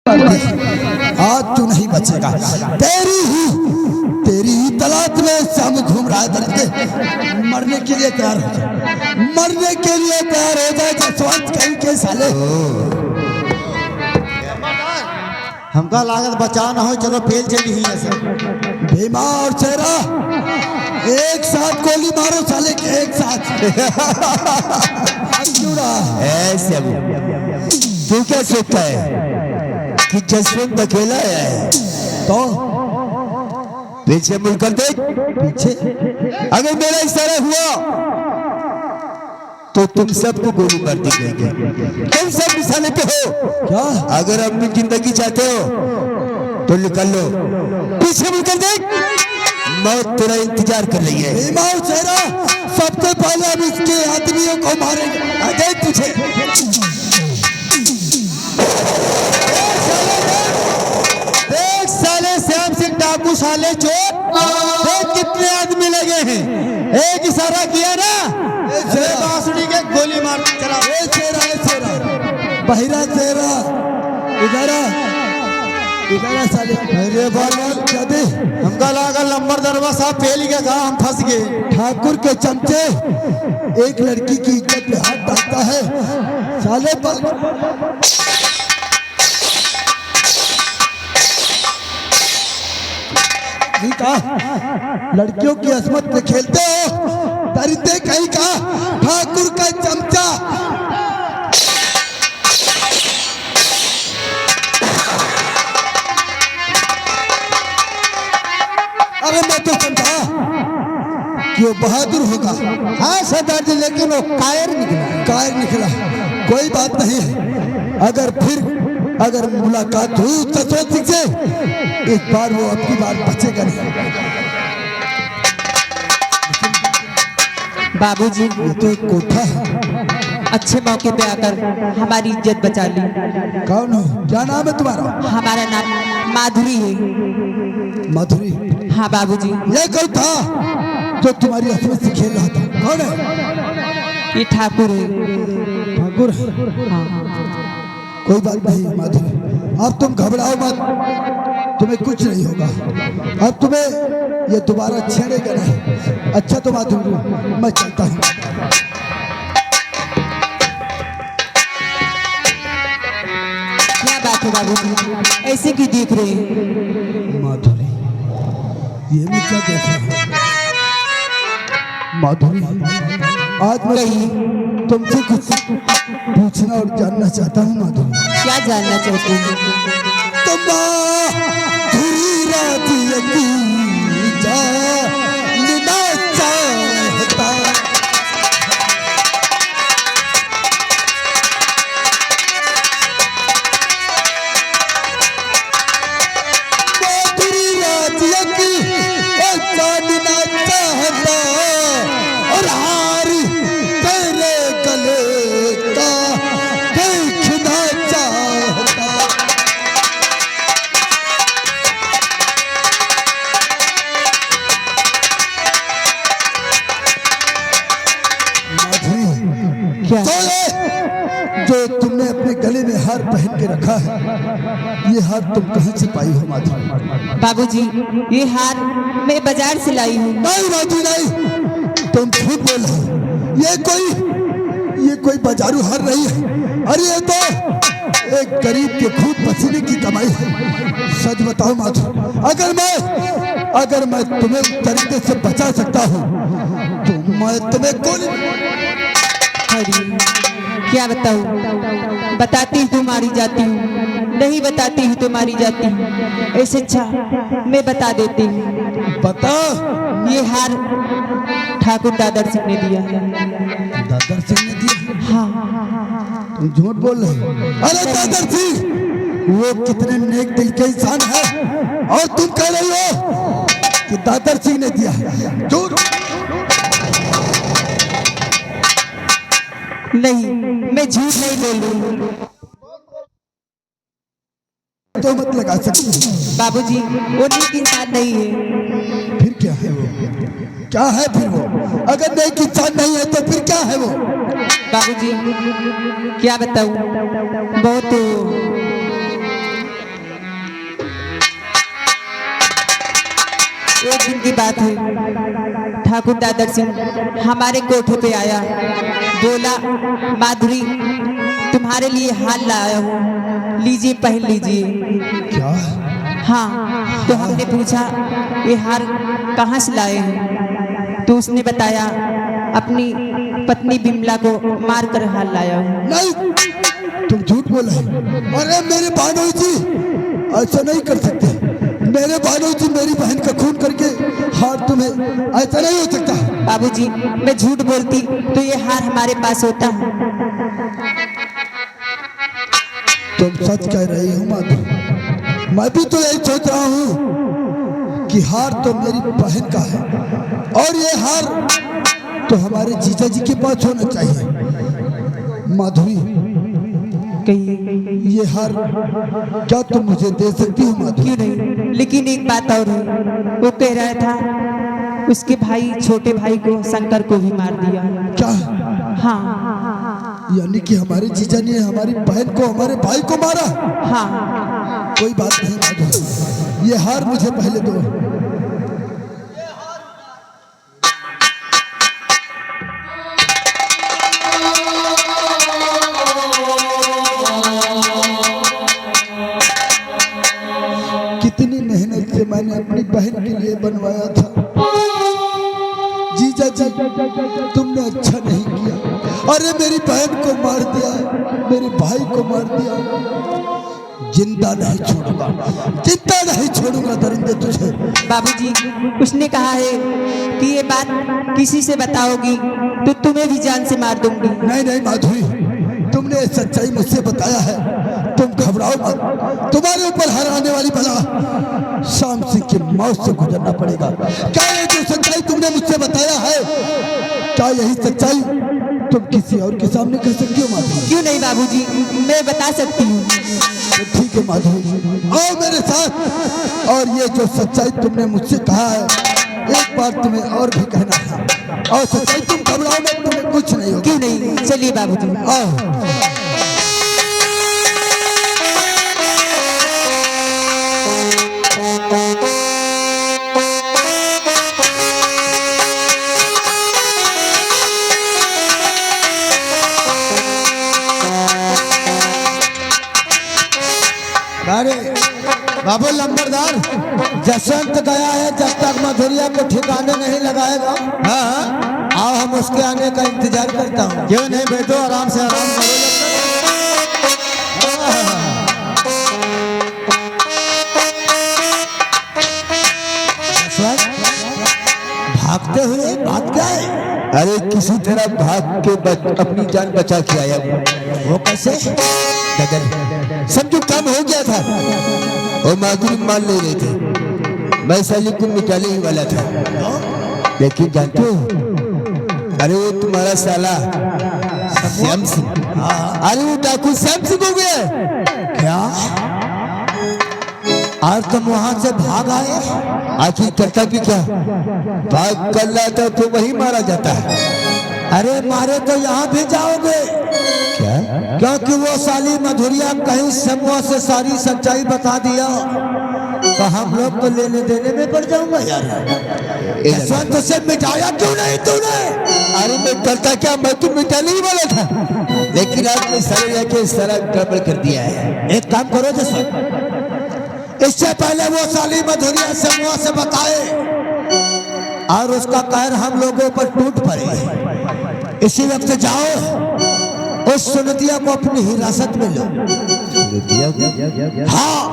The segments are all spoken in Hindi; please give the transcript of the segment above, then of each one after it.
आज तू नहीं बचेगा। तेरी ही तलाश में शाम घूम रहा है। दरिंदे मरने के लिए तैयार हो जाए, मरने के लिए तैयार हो जाए जसवंत कहीं के साले। हमका लागत बचा ना हो, चलो फेल चली ही ऐसे। भीमा और चेहरा एक साथ गोली मारो साले के, एक साथ। ऐसे अब तू क्या सोचता है कि जसवंत अकेला है? तो पीछे मुड़कर देख, पीछे अगर मेरा इशारा हुआ तो तुम सबको गोली मार दी जाएगी। तुम सब निशाने पे हो क्या? अगर अपनी जिंदगी चाहते हो तो निकल लो। पीछे मुड़कर देख, मौत तेरा इंतजार कर रही है। भीमा और चेहरा सबसे पहले हम इसके आदमियों को मारेंगे। अजय तुझे देख साले श्याम सिंह डाकू साले चोर, देख कितने आदमी लगे हैं। एक इशारा किया ना, बांसुरी के गोली मार चला। बहिरा चेहरा इधर इधर साले। अरे बाल क्या दे? हमका लगा नंबर दरवा साहब फेल गया, कहा हम फंस गए। ठाकुर के चमचे एक लड़की की इज्जत पे हाथ डालता है साले। नहीं कहा लड़कियों की असमत पे खेलते हो, दरिंदे कहीं का। ठाकुर का चमचा अरे मैं तो समझा कि वो बहादुर होगा। हाँ सरदार जी, लेकिन वो कायर निकला। कायर निकला कोई बात नहीं है। अगर मुलाकात हुई जसवंत सिंह से, इस बार वो अब की बार बचेगा नहीं। बाबूजी, ये तो एक कोठा है। अच्छे मौके पे आकर हमारी इज्जत बचा ली। कौन हो? क्या नाम है तुम्हारा? हमारा नाम माधुरी है। माधुरी? हाँ बाबूजी। ये कौन था जो तुम्हारी असमत से खेल रहा था? कौन है? ये ठाकुर है। ठाकुर? हाँ। कोई बात नहीं माधुरी, अब तुम घबराओ मत, तुम्हें कुछ नहीं होगा। अब तुम्हें ये दोबारा छेड़ेगा नहीं। अच्छा तो माधुरी, मैं चलता हूँ। क्या बात है बाबूजी, ऐसे क्यों देख रहे हैं? माधुरी, ये मैं क्या देख रहा हूँ? माधुरी, आज मैं तुमसे कुछ पूछना और जानना चाहता हूँ। माधुरी, क्या जानना चाहते हैं? क्या? जो तुमने अपने गले में हार पहन के रखा है, ये हार तुम कहाँ से पाई हो माधुरी? बाबूजी, ये हार मैं बाजार से लाई हूँ। नहीं माधुरी नहीं, तुम झूठ बोल रहे हो। ये कोई बाजारू हार नहीं है। अरे ये तो एक गरीब के खून पसीने की कमाई है। सच बताओ माधुरी, अगर मैं तुम्हें दरिंदे से बचा सकता हूँ तो मैं तुम्हें गोली। अरे क्या बताऊँ, बताती हूँ तो मारी जाती हूँ, नहीं बताती हूँ तो मारी जाती हूँ। ऐसे अच्छा मैं बता देती हूँ। बता। ये हार ठाकुर दादर सिंह ने दिया है। दादर सिंह ने दिया? हाँ। तुम झूठ बोल रहे हो। अरे दादर सिंह वो कितने नेक दिल के इंसान है, और तुम कह रही हो कि दादर सिंह ने दिया? झूठ। नहीं, मैं झूठ नहीं बोल रही हूँ। तो मत लगा सकते बाबूजी, वो नेक इंसान नहीं है। फिर क्या है वो? क्या है फिर वो? अगर नेक इंसान नहीं है तो फिर क्या है वो? बाबूजी क्या बताऊँ, बहुत एक दिन की बात है, ठाकुर दादर सिंह हमारे कोठे पे आया, बोला माधुरी तुम्हारे लिए हार लाया हूँ, लीजिए पहन लीजिए। क्या? हाँ, तो हमने पूछा ये हार कहाँ से लाए हैं? तो उसने बताया अपनी पत्नी बिमला को मार कर हार लाया हूँ। नहीं, तुम झूठ बोल रहे हो। अरे मेरे भानोई जी ऐसा नहीं कर सकते। मेरे भानोई जी मेरी बहन का खून करके हार तुम्हें, ऐसा नहीं हो सकता। बाबूजी मैं झूठ बोलती तो ये हार हमारे पास होता। तुम सच कह रही हो माधुरी। मैं भी तो यही सोच रहा हूँ कि हार तो मेरी बहन का है और ये हार तो हमारे जीजा जी के पास होना चाहिए। माधुरी ये हार क्या तुम मुझे दे सकती हो माधुरी? क्यों नहीं, लेकिन एक बात और है, वो कह रहा था उसके भाई छोटे भाई को शंकर को भी मार दिया। क्या? हाँ यानी कि हमारे जीजा ने हमारी बहन को हमारे भाई को मारा? हाँ। कोई बात नहीं माधुरी, ये हार मुझे पहले दो। कितनी मेहनत से मैंने अपनी बहन के लिए बनवाया था। जीजा जी तुमने अच्छा नहीं किया। अरे मेरी बहन को मार दिया, मेरे भाई को मार दिया। जिंदा नहीं छोड़ूंगा, जिंदा नहीं छोड़ूंगा दरिंदे तुझे। बाबूजी उसने कहा है कि ये बात किसी से बताओगी तो तुम्हें भी जान से मार दूंगी। नहीं नहीं माधुरी, तुमने सच्चाई मुझसे बताया है, तुम घबराओ मत। तुम्हारे ऊपर हर आने वाली बला शाम सिंह की मौत से गुजरना पड़ेगा। क्या ये जो सच्चाई तुमने मुझसे बताया है, क्या यही सच्चाई तुम किसी और के सामने कह सकती हो माधुरी? क्यों नहीं बाबूजी, मैं बता सकती हूँ। तो ठीक है माधुरी, आओ मेरे साथ। और ये जो सच्चाई तुमने मुझसे कहा है, एक बार तुम्हें और भी कहना है। और सच्चाई, तुम घबराओ मत, तुम्हें कुछ नहीं होगा। क्यों नहीं, चलिए बाबूजी। आओ। अरे बाबू लंबरदार, जसवंत गया है, जब तक मधुरिया को ठिकाने नहीं लगाएगा, हाँ आओ हम उसके आने का इंतजार करता हूँ। क्यों नहीं बैठो, आराम से आराम करो। भागते हुए बात क्या है? अरे किसी तरह भाग के अपनी जान बचा के आया वो कैसे? गदर समझो काम हो गया था और माधुरी मान ले रहे थे। मैं साली को मिटाने ही वाला था, लेकिन जानते हो, अरे वो तुम्हारा साला श्याम सिंह, अरे वो डाकू श्याम सिंह हो गया। क्या? आज तुम वहां से भाग आए? आखिर करता भी क्या, भाग कर लाता तो वही मारा जाता है। अरे मारे तो यहाँ भी जाओगे क्या? क्योंकि वो साली मधुरिया कहीं समूह से सारी सच्चाई बता दिया तो हम लोग तो लेने देने में पड़ जाऊंगा यार। यशवंत से मिटाया क्यों नहीं तूने? अरे मैं करता क्या, मैं तो मिटाने ही वाला था, लेकिन आज मैं सारे जाके सारा गड़बड़ कर दिया है। एक काम करो जसवंत, इससे पहले वो साली मधुरिया समूह से बताए और उसका कहर हम लोगों पर टूट पड़े, इसी वक्त जाओ उस सुनतिया को अपनी हिरासत में लो। हाँ,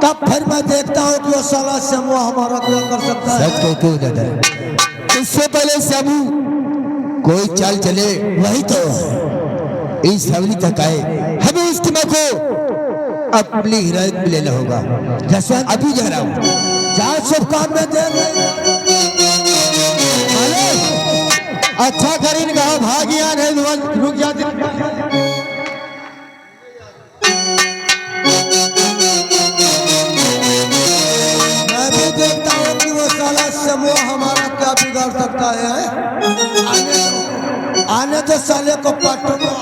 तब फिर मैं देखता हूँ कि वो साला समूह हमारा क्या कर सकता है। सच कहते हो दादा, इससे पहले साबू कोई चाल चले वही तो इस हवली तक आए, हमें उस टीमा को अपनी हिरासत में लेना होगा। जैसे अभी जा रहा हूँ, जा शुभ काम में देंगे। अच्छा करीन कहा भागिया नहीं, रुक जा। मैं भी देखता हूँ कि वो साला समूह हमारा क्या बिगाड़ सकता है। आने तो साले को पटूंगा।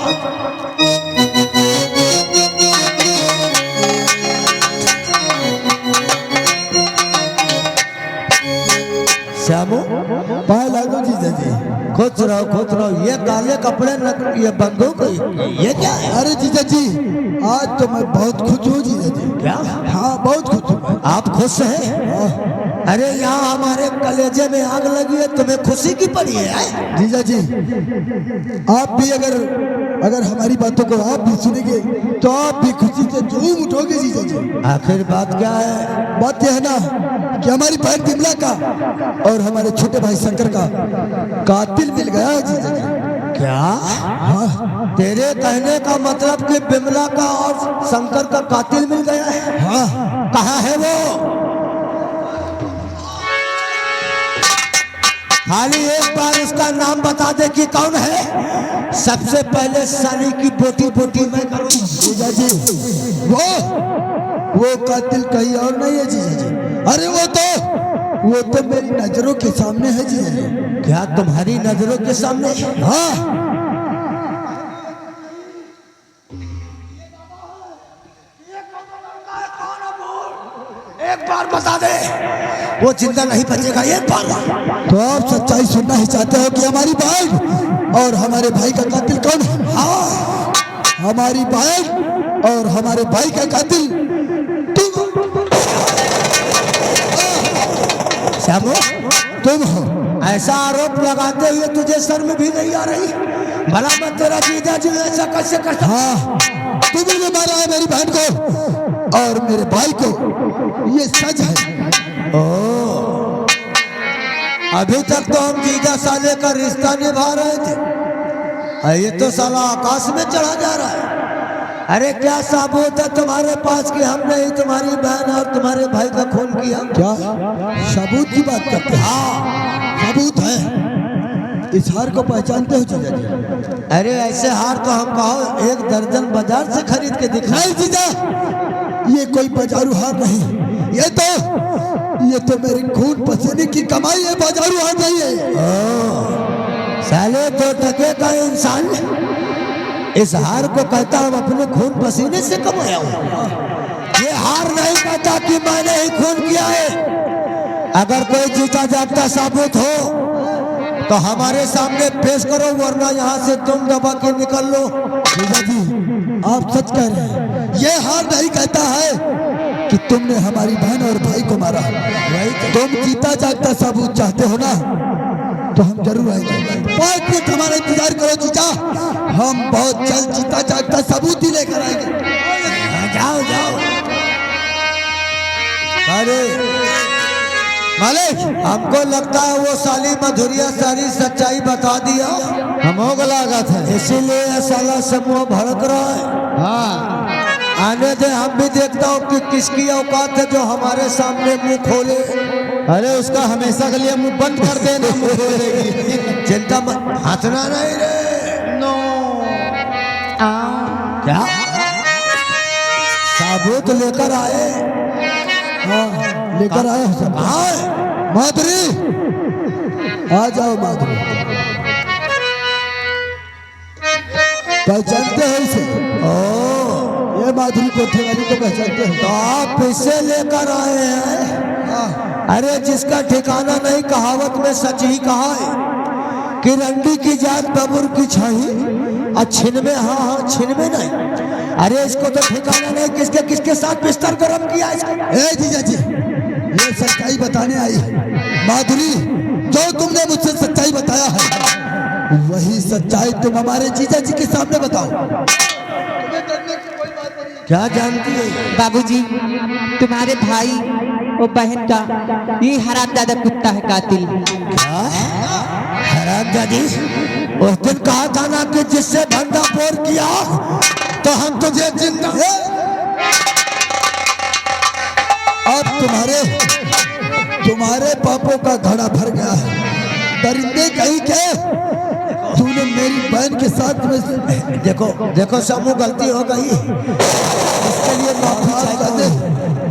खुश रहो। ये काले कपड़े ये बंदूक ये क्या है? अरे जीजा जी आज तो मैं बहुत खुश हूँ जीजा जी। क्या? हाँ बहुत खुश हूँ। आप खुश हैं? अरे यहाँ हमारे कलेजे में आग लगी है, तुम्हें खुशी की पड़ी है? जीजा जी आप भी अगर हमारी बातों को आप भी सुनेंगे तो आप भी खुशी से झूम उठोगे जीजा जी। आखिर बात क्या है? बात यह है ना कि हमारी बहन बिमला का और हमारे छोटे भाई शंकर का कातिल मिल गया है जीजा जी। क्या? हाँ तेरे कहने का मतलब कि बिमला का और शंकर का कातिल मिल गया है? हाँ कहाँ है वो? खाली एक बार उसका नाम बता दे कि कौन है। सबसे पहले साली की बोटी बोटी मैं करूँगा। जीजा जी वो कातिल कहीं और नहीं है जीजा जी। अरे वो तो मेरी नजरों के सामने है जीजा जी। क्या तुम्हारी नजरों के सामने? हाँ एक बार बता दे, वो जिंदा नहीं बचेगा। एक बार तो आप सच्चाई सुनना ही चाहते हो कि हमारी बहन और हमारे भाई का कातिल कौन है? हाँ हमारी बहन और हमारे भाई का कातिल तुम हो। ऐसा आरोप लगाते हुए तुझे शर्म भी नहीं आ रही? भला मैं तेरा जीजा जी ऐसा कैसे करता? हाँ तुमने मारा है मेरी बहन को और मेरे भाई को, ये सच है। अभी तक तो हम जीजा साले का रिश्ता निभा रहे थे, ये तो साला आकाश में चढ़ा जा रहा है। अरे क्या सबूत है तुम्हारे पास कि हमने ही तुम्हारी बहन और तुम्हारे भाई का खून किया? क्या सबूत की बात करते हैं? हाँ सबूत है। इस हार को पहचानते हो जीजा जी? अरे ऐसे हार तो हम कहो 1 दर्जन बाजार से खरीद के दिखा। नहीं जीजा ये कोई बाजारू हार नहीं, ये तो मेरे खून पसीने की कमाई है, बाजारू हार नहीं है। साले 2 टके का इंसान इस हार को कहता हम अपने खून पसीने से कमाया हूँ। ये हार नहीं कहता कि मैंने ही खून किया है। अगर कोई जीता जागता साबुत हो तो हमारे सामने पेश करो, वरना यहाँ से तुम दबा के निकल लो। जीजा जी आप सच कह रहे हैं। ये हार नहीं कहता है कि तुमने हमारी बहन और भाई को मारा। तुम जीता जागता सबूत चाहते हो ना, तो हम जरूर आएंगे। 5 मिनट हमारा इंतजार करो जीजा, हम बहुत जल्द जीता जागता सबूत ही लेकर आएंगे। जाओ जाओ। अरे मालिक हमको लगता है वो साली मधुरिया सारी सच्चाई बता दिया। हम हो गला था, इसीलिए साला समूह भड़क रहा है। हाँ आने दे, हम भी देखता हूँ कि किसकी औकात है जो हमारे सामने मुंह खोले। अरे उसका हमेशा के लिए मुंह बंद कर देना, मुंह खोलेगी। चिंता मत, हंसना नहीं रे। नो क्या साबुत लेकर आए? हाँ लेकर आए हो सब। हाँ माधुरी आ जाओ माधुरी, पहचानते हो इसे? ये माधुरी कोठेवाली को पहचानते हो? तो आप इसे लेकर आए हैं? अरे जिसका ठिकाना नहीं, कहावत में सच ही कहा है कि रंडी की जात बबुर की छाही और छिन में हाँ छिन में नहीं। अरे इसको तो ठिकाना नहीं, किसके किसके साथ बिस्तर गरम किया इसको। ए जीजा जी ये सच्चाई बताने आई है। माधुरी जो तुमने मुझसे सच्चाई बताया है वही सच्चाई तुम हमारे जीजा जी के सामने बताओ। क्या जानती है? बाबूजी तुम्हारे भाई और बहन का ये हरामजादा कुत्ता है कातिल। क्या हरामजादी? उस दिन कहा था ना कि जिससे भंडा फोड़ किया तो हम तुझे जिंदा। अब तुम्हारे पापों का घड़ा भर गया है। दरिंदे कहीं के तूने मेरी बहन के साथ में देखो समूह गलती हो गई, इसके लिए माफी चाहिए।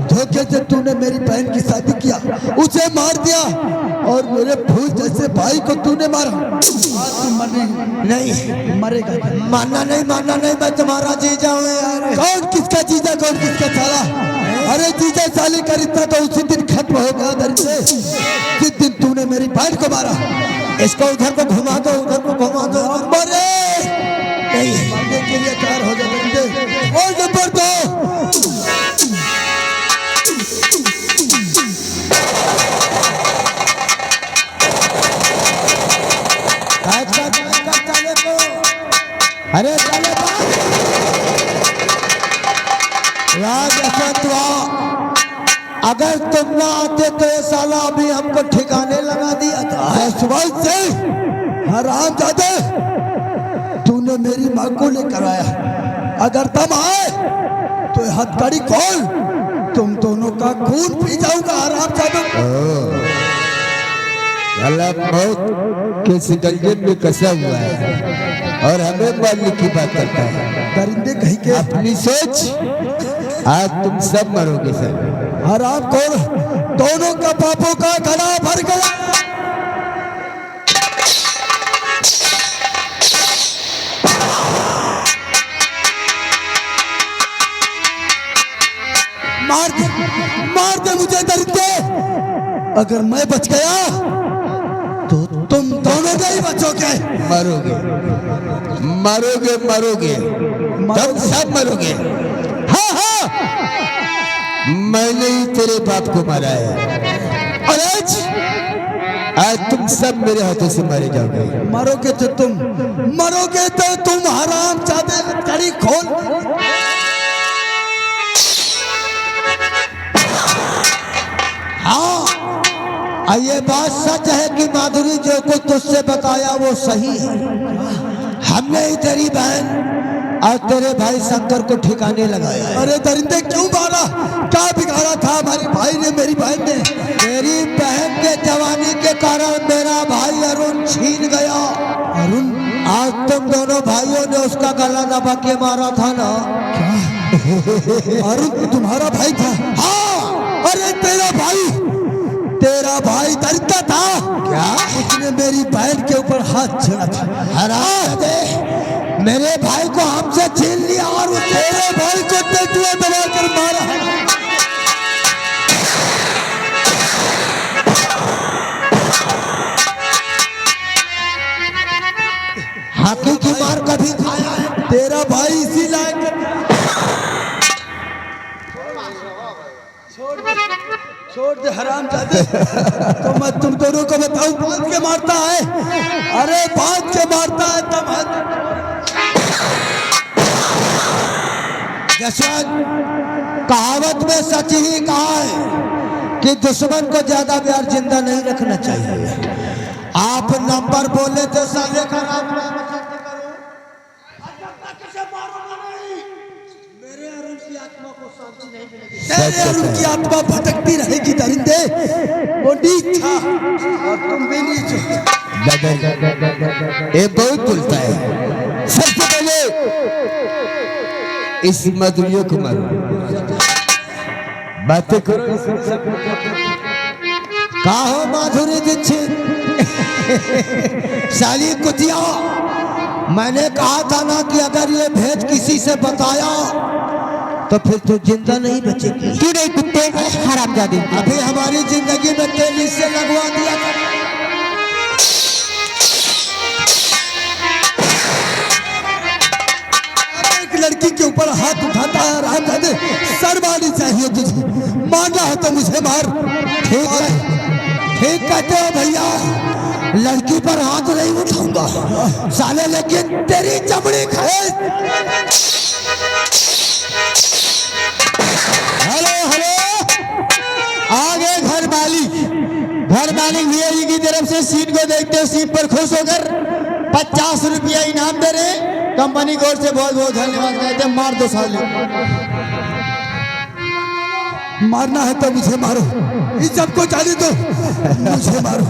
धोखे से तूने मेरी बहन की शादी किया, उसे मार दिया और मेरे फूल जैसे भाई को तूने मारा। नहीं मरेगा। मानना नहीं, मैं तुम्हारा जीजा हूँ यार। कौन किसका जीजा, कौन किसका साला? अरे जीजा साली का रिश्ता तो उसी दिन खत्म हो गया दरिंदे, जिस दिन तूने मेरी बहन को मारा। इसको उधर को घुमा दो, उधर को घुमा दो। मरे नहीं मारने के लिए तैयार हो जा दरिंदे। और नंबर 2 चले को। अरे चले राज यशवंतवा, अगर तुम ना आते तो ये साला अभी हमको ठिकाने लगा दिया था। यशवंत सिंह हरामजादे, तूने मेरी मां को लेकर आया, अगर तुम आए तो ये हथकड़ी खोल, तुम दोनों का खून पी जाऊंगा हरामजादे। साला मौत के शिकंजे में कसा हुआ है और हमें मारने की बात करता है। दरिंदे कहीं के अपनी सोच, आज तुम सब मरोगे सर। हराम खोर, दोनों का पापों का घड़ा भर गया। मार दे मुझे दरिंदे, अगर मैं बच गया तो तुम दोनों नहीं बचोगे। मरोगे मरोगे मरोगे, तुम सब मरोगे। हाँ हाँ, मैंने ही तेरे बाप को मारा है। अरे आज तुम सब मेरे हाथों से मारे जाओगे। मरोगे तो तुम हराम जादे, कड़ी खोल। हाँ, ये बात सच है कि माधुरी जो कुछ तुझसे बताया वो सही है। हमने ही तेरी बहन और तेरे भाई शंकर को ठिकाने लगाया है। अरे दरिंदे क्यों मारा? क्या बिगाड़ा था हमारे भाई ने, मेरी बहन ने? तेरी बहन के जवानी के कारण मेरा भाई अरुण छीन गया। अरुण? आज तुम दोनों भाइयों ने उसका गला दबा के मारा था ना। अरुण तुम्हारा भाई था? हाँ। अरे तेरा भाई दरिंदा था क्या? उसने मेरी बहन के ऊपर हाथ छेड़ा था। हराम, मेरे भाई को हमसे छीन लिया और तेरे भाई को टेटुआ दबा कर मारा है। हाथी की मार कभी खाया है? तेरा भाई इसी लायक। छोड़ दे हराम जादे। तो मैं तुम दोनों को बताऊं, बांध के मारता है। अरे बांध के मारता है तब। यशवंत, कहावत में सच ही कहा है कि दुश्मन को ज्यादा प्यार जिंदा नहीं रखना चाहिए। आप नंबर बोले तो साले का नाम तेरे अरुण की आत्मा भटकती रहेगी दरिंदे। वो नीच था और तुम भी नीच हो। ये बहुत बोलता है। सबसे पहले इस मधुरियों को मारो, बातें करो। कहो माधुरी दीक्षित, साली कुतिया, मैंने कहा था ना कि अगर ये भेद किसी से बताया तो फिर तू जिंदा नहीं बचेगी। क्यों नहीं कुत्ते हरामजादे? अभी हमारी जिंदगी में तेल इससे लगवा दिया था। एक लड़की के ऊपर हाथ उठाता है हरामजादे, शर्मानी चाहिए तुझे। मारना है तो मुझे मार। ठीक है, ठीक कहते हो भैया, लड़की पर हाथ नहीं उठाऊंगा साले, लेकिन तेरी चमड़ी खाए। हेलो हेलो, आगे घर मालिक भैया जी की तरफ से सीट को देखते हो, सीट पर खुश होकर 50 रुपया इनाम दे रहे। कंपनी की ओर से बहुत बहुत धन्यवाद कहते हैं। मार दो साले। मारना है तो मुझे मारो, इन सबको जाने दो, मुझे मारो।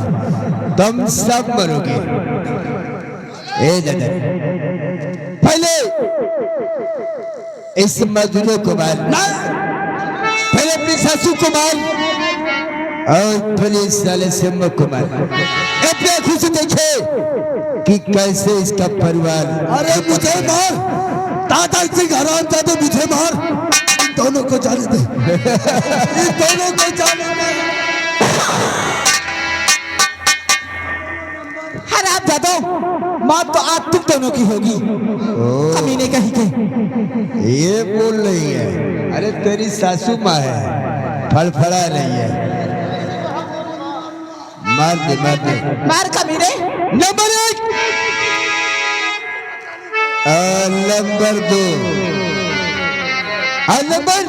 तुम सब मरोगे। ए दादा, पहले इस मजदूरों को मार, पहले अपनी सासू को मार और पहले इस साले सिम्मा को मार। अपने आंखों से देखे कि कैसे इसका परिवार। अरे मुझे मार, दादा सिंह हरामजादे, मुझे मार। इन दोनों को जाने दे, इन दोनों को जाने दे। आप जादो मौत तो आज तुम दोनों की होगी। कमीने कहीं के ये बोल रही है, अरे तेरी सासू माँ है, फड़फड़ा रही है। मार दे मार दे। मार कमीने। नंबर 1 नंबर 2 नंबर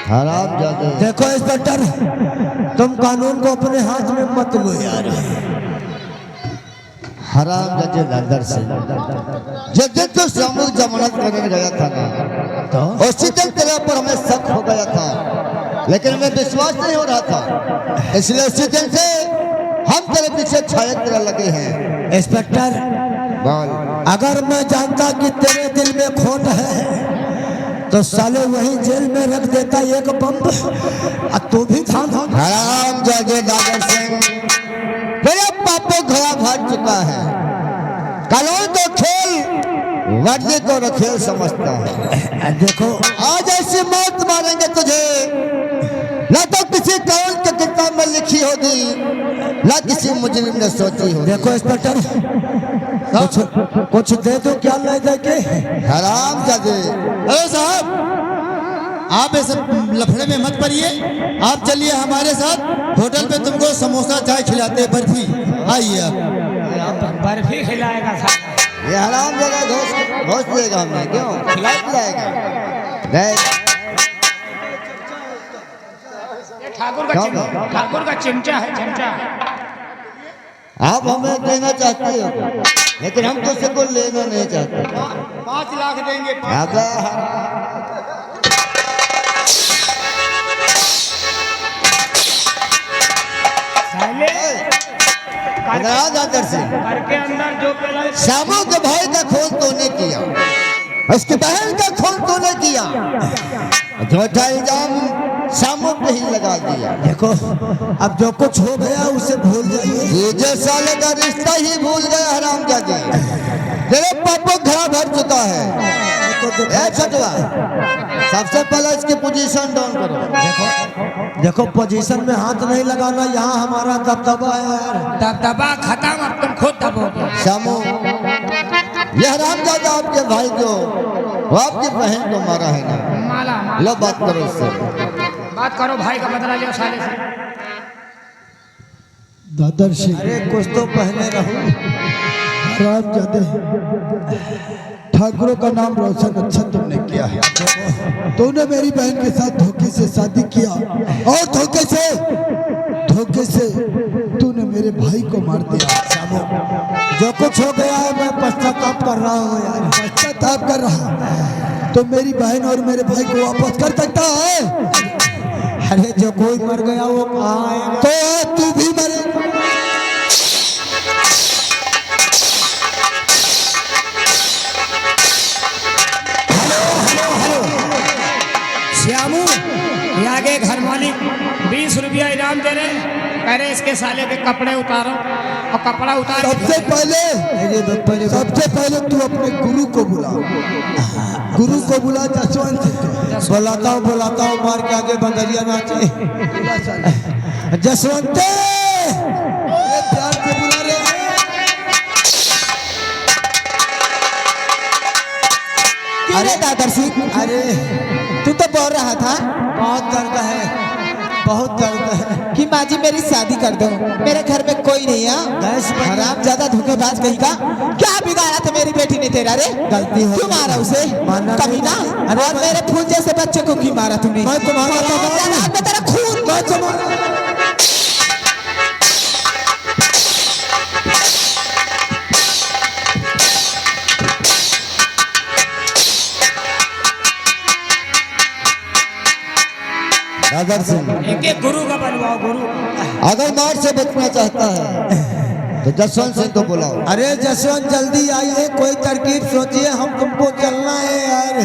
हराम जादे। देखो इंस्पेक्टर, तुम कानून को अपने हाथ में मत लो यार। हराम जादे नंदर से जब दिन तो सामूहिक जमानत करने गया था ना, तो उसी दिन तेरे पर हमें शक हो गया था, लेकिन हमें विश्वास नहीं हो रहा था, इसलिए उसी दिन से हम तेरे पीछे छाए तेरे लगे हैं। इंस्पेक्टर, बोल। अगर मैं जानता कि तेरे दिल में खोट है तो साले वहीं जेल में रख देता एक बम। तू भी था। हराम जादे नागर सिंह, तेरे पापों घड़ा भर चुका है। कानून तो खेल, वर्दी को रखेल समझता है। देखो आज ऐसी मौत मारेंगे तुझे, ना तो किसी कानून के किताब में लिखी होगी, ना किसी मुजरिम ने सोची होगी। देखो इंस्पेक्टर, कुछ दे दो, क्या ले दे के। हराम जादे। अरे साहब, आप ऐसे लफड़े में मत पड़िए, आप चलिए हमारे साथ, होटल पे तुमको समोसा चाय खिलाते हैं, बर्फी। आइए आप। बर्फी खिलाएगा साहब। ये हराम जगह घोष देगा हमें, क्यों खिलाएगा? ठाकुर का चिमचा है, चिमचा। आप हमें देना चाहते हो, लेकिन हम तुझसे को लेना नहीं चाहते। 5 लाख देंगे। घर के अंदर जो पहले श्यामू के भाई का खून तूने किया, उसकी बहन का खून तूने किया, झूठा इल्जाम श्यामू पे ही लगा दिया। देखो अब जो कुछ हो गया उसे भूल जाइए। ये जो साले का रिश्ता ही भूल गया हराम जादे, तेरे पापों घड़ा भर चुका है। छटवा, सबसे पहले इसकी पोजीशन डाउन करो। देखो पोजीशन में हाथ नहीं लगाना, यहाँ हमारा दबदबा है यार। दबदबा खत्म, अब तुम खुद दबोगे। श्यामू, ये हराम जादा आपके भाई को, वो आपकी बहन को मारा है ना, माला लो बात करो उससे। बात करो, भाई का बदला लो साले से। दादर से अरे कुछ तो पहले रहो। हराम जादे, ठाकुरों का नाम रोशन अच्छा तुमने किया है। तूने मेरी बहन के साथ धोखे से शादी किया, और धोखे से तूने मेरे भाई को मार दिया। जो कुछ हो गया है मैं पश्चाताप कर रहा हूँ यार। पश्चाताप कर रहा तो मेरी बहन और मेरे भाई को वापस कर सकता है? अरे जो कोई मर गया वो कहाँ आएगा? तो तू भी मरे। श्यामू, ये आगे घर मालिक 20 रुपया इनाम दे रहे, कह रहे इसके साले के कपड़े उतारो, और कपड़ा उतार। सबसे पहले तू अपने गुरु को बुला, गुरु को बुला। जसवंत बुलाता हूँ मार के आगे बंदरिया नाचे। जसवंत, प्यार से बुला रहे हैं। अरे दादर सिंह, अरे तू तो बोल रहा था बहुत दर्द है, बहुत दर्द है कि माँ जी मेरी शादी कर दो, मेरे घर में कोई नहीं है। हराम ज्यादा धोखेबाज कहीं का। क्या बिगाड़ा था मेरी बेटी ने तेरा? रे गलती हो, क्यों मारा उसे कमीना? और मेरे फूल जैसे बच्चे को क्यों मारा तुमने? मैं तुम्हारा तेरा खून। नागर सिंह, एक गुरु का बनवाओ, गुरु। अगर मार से बचना चाहता है तो जसवंत सिंह को बुलाओ। अरे जसवंत जल्दी आइए, कोई तरकीब सोचिए, हम तुमको चलना है यार।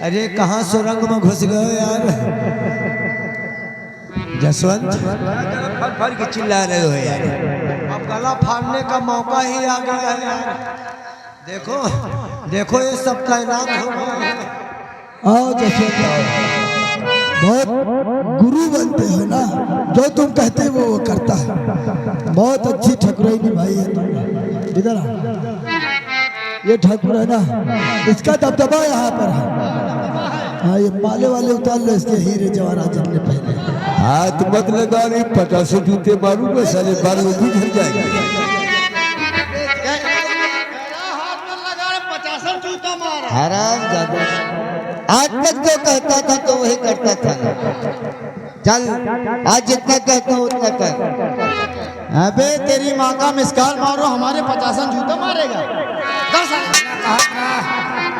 अरे कहाँ सुरंग में घुस गए यार। जसवंत फर के चिल्ला रहे हो यार। अब गला फाड़ने का मौका ही आ गया है यार। देखो देखो ये सब तैनात हो गए। आओ जसवंत आओ। बहुत गुरु बनते हो ना, जो तुम कहते हो वो करता है। बहुत अच्छी ठकुराई निभाई है तुमने। इधर आ, ये ठाकुर है ना, इसका दबदबा यहाँ पर है। हाँ, ये माले वाले उतार लो इसके हीरे जवाहरात जितने पहले। हाथ मत लगा रही, 50 जूते मारूंगा साले, बाल वो भी घर जाएंगे। हाथ में लगा 50 जूता मारा। हराम जादा, आज तक जो कहता था तो वही करता था ना। चल आज जितना कहता हूँ उतना कर। अबे तेरी माँ का मिसकाल मारो, हमारे 50 जूता मारेगा।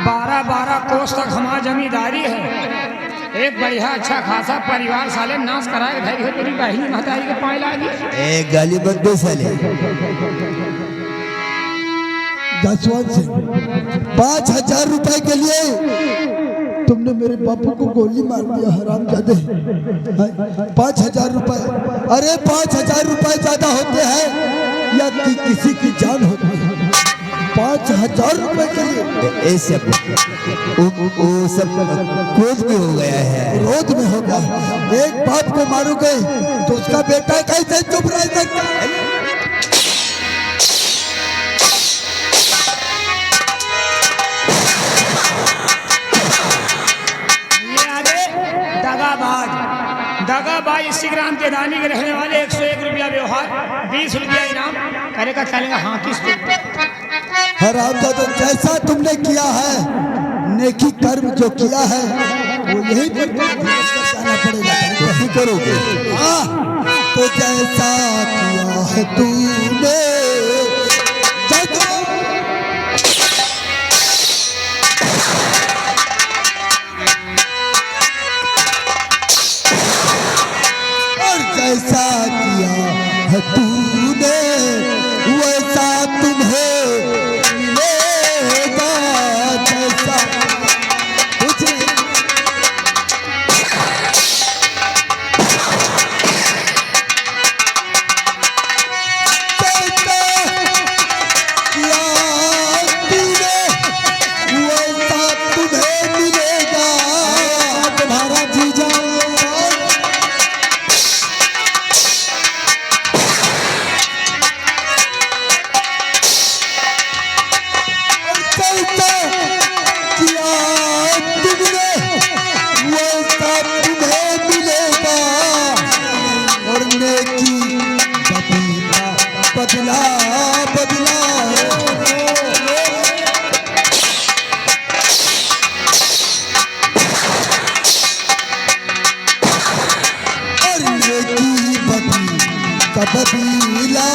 12-12 कोस तक हमारी जमींदारी है। एक बढ़िया अच्छा खासा परिवार साले नाश कराए भाई है। तेरी बहनी महतारी के पाए लागी। ए गाली मत दे साले। जसवंत सिंह, 5000 रुपए के लिए तुमने मेरे बापू को गोली मार दिया, हरामजादे। 5000 रुपए, अरे 5000 रुपए ज्यादा होते हैं या किसी की जान होती है? 5000 रुपए के लिए ए सब वो सब क्रोध में हो गया है। क्रोध में हो गया। एक बाप को मारोगे तो उसका बेटा कैसे चुप रह सकता है? दगाबाज इसी ग्राम के दानी के रहने वाले 101 रुपया व्यवहार, 20 रुपया इनाम करेगा। चलेगा हाँ किस हरामजादा, जैसा तुमने किया है, नेकी कर्म जो किया है वो यही पर जाना पड़ेगा। कैसे करोगे? तो जैसा किया है तूने, जैसा किया है तूने वैसा तुम्हें मिलेगा। जैसा कुछ बदला बदला और नेकी बदला